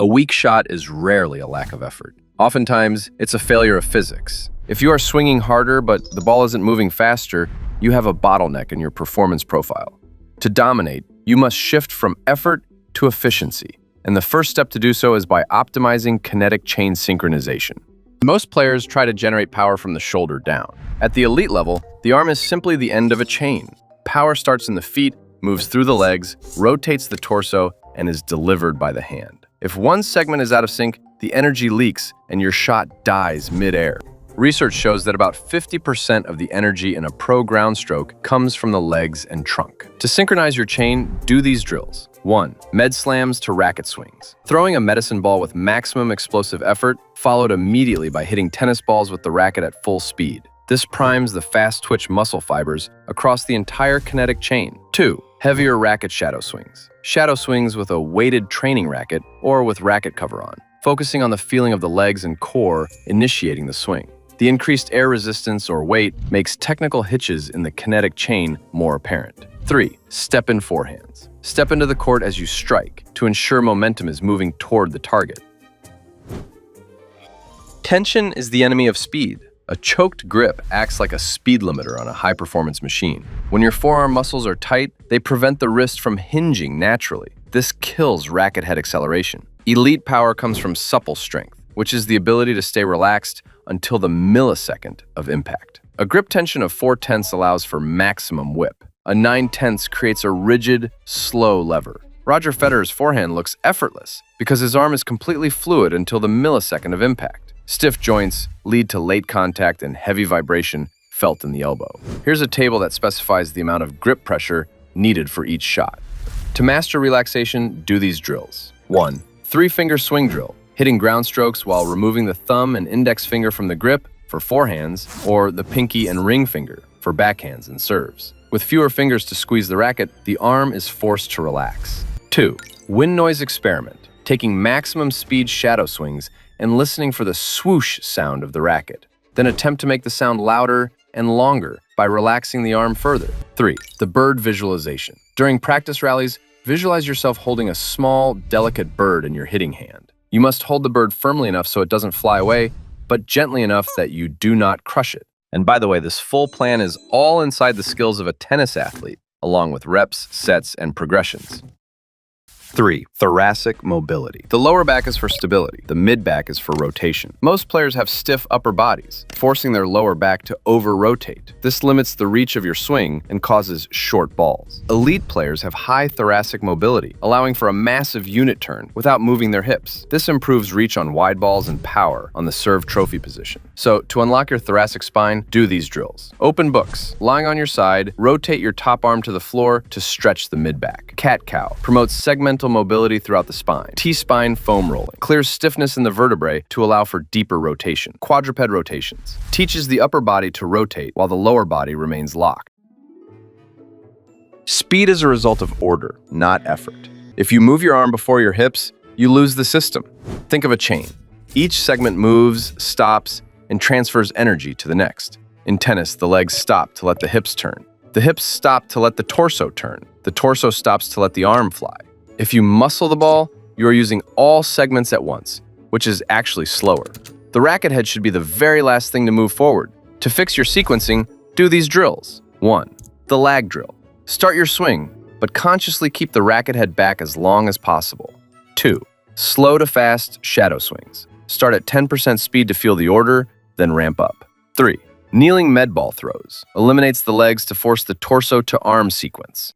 A weak shot is rarely a lack of effort. Oftentimes, it's a failure of physics. If you are swinging harder but the ball isn't moving faster, you have a bottleneck in your performance profile. To dominate, you must shift from effort to efficiency, and the first step to do so is by optimizing kinetic chain synchronization. Most players try to generate power from the shoulder down. At the elite level, the arm is simply the end of a chain. Power starts in the feet, moves through the legs, rotates the torso, and is delivered by the hand. If one segment is out of sync, the energy leaks and your shot dies mid-air. Research shows that about 50% of the energy in a pro ground stroke comes from the legs and trunk. To synchronize your chain, do these drills. 1. Med slams to racket swings. Throwing a medicine ball with maximum explosive effort, followed immediately by hitting tennis balls with the racket at full speed. This primes the fast twitch muscle fibers across the entire kinetic chain. 2. Heavier racket shadow swings. Shadow swings with a weighted training racket or with racket cover on, focusing on the feeling of the legs and core initiating the swing. The increased air resistance or weight makes technical hitches in the kinetic chain more apparent. 3. Step-in forehands. Step into the court as you strike to ensure momentum is moving toward the target. Tension is the enemy of speed. A choked grip acts like a speed limiter on a high-performance machine. When your forearm muscles are tight, they prevent the wrist from hinging naturally. This kills racket head acceleration. Elite power comes from supple strength, which is the ability to stay relaxed until the millisecond of impact. A grip tension of 4/10 allows for maximum whip. A 9/10 creates a rigid, slow lever. Roger Federer's forehand looks effortless because his arm is completely fluid until the millisecond of impact. Stiff joints lead to late contact and heavy vibration felt in the elbow. Here's a table that specifies the amount of grip pressure needed for each shot. To master relaxation, do these drills. 1. 3-finger swing drill, hitting ground strokes while removing the thumb and index finger from the grip for forehands, or the pinky and ring finger for backhands and serves. With fewer fingers to squeeze the racket, the arm is forced to relax. 2. Wind noise experiment, taking maximum speed shadow swings and listening for the swoosh sound of the racket. Then attempt to make the sound louder and longer by relaxing the arm further. 3. The bird visualization. During practice rallies, visualize yourself holding a small, delicate bird in your hitting hand. You must hold the bird firmly enough so it doesn't fly away, but gently enough that you do not crush it. And by the way, this full plan is all inside the skills of a tennis athlete, along with reps, sets, and progressions. 3. Thoracic mobility. The lower back is for stability. The mid-back is for rotation. Most players have stiff upper bodies, forcing their lower back to over-rotate. This limits the reach of your swing and causes short balls. Elite players have high thoracic mobility, allowing for a massive unit turn without moving their hips. This improves reach on wide balls and power on the serve trophy position. So, to unlock your thoracic spine, do these drills. Open books. Lying on your side, rotate your top arm to the floor to stretch the mid-back. Cat-cow promotes segmental mobility throughout the spine. T-spine foam rolling clears stiffness in the vertebrae to allow for deeper rotation. Quadruped rotations teaches the upper body to rotate while the lower body remains locked. Speed is a result of order, not effort. If you move your arm before your hips, you lose the system. Think of a chain. Each segment moves, stops, and transfers energy to the next. In tennis, the legs stop to let the hips turn. The hips stop to let the torso turn. The torso stops to let the arm fly. If you muscle the ball, you are using all segments at once, which is actually slower. The racket head should be the very last thing to move forward. To fix your sequencing, do these drills. 1. The lag drill. Start your swing, but consciously keep the racket head back as long as possible. 2. Slow to fast shadow swings. Start at 10% speed to feel the order, then ramp up. 3. Kneeling med ball throws. Eliminates the legs to force the torso to arm sequence.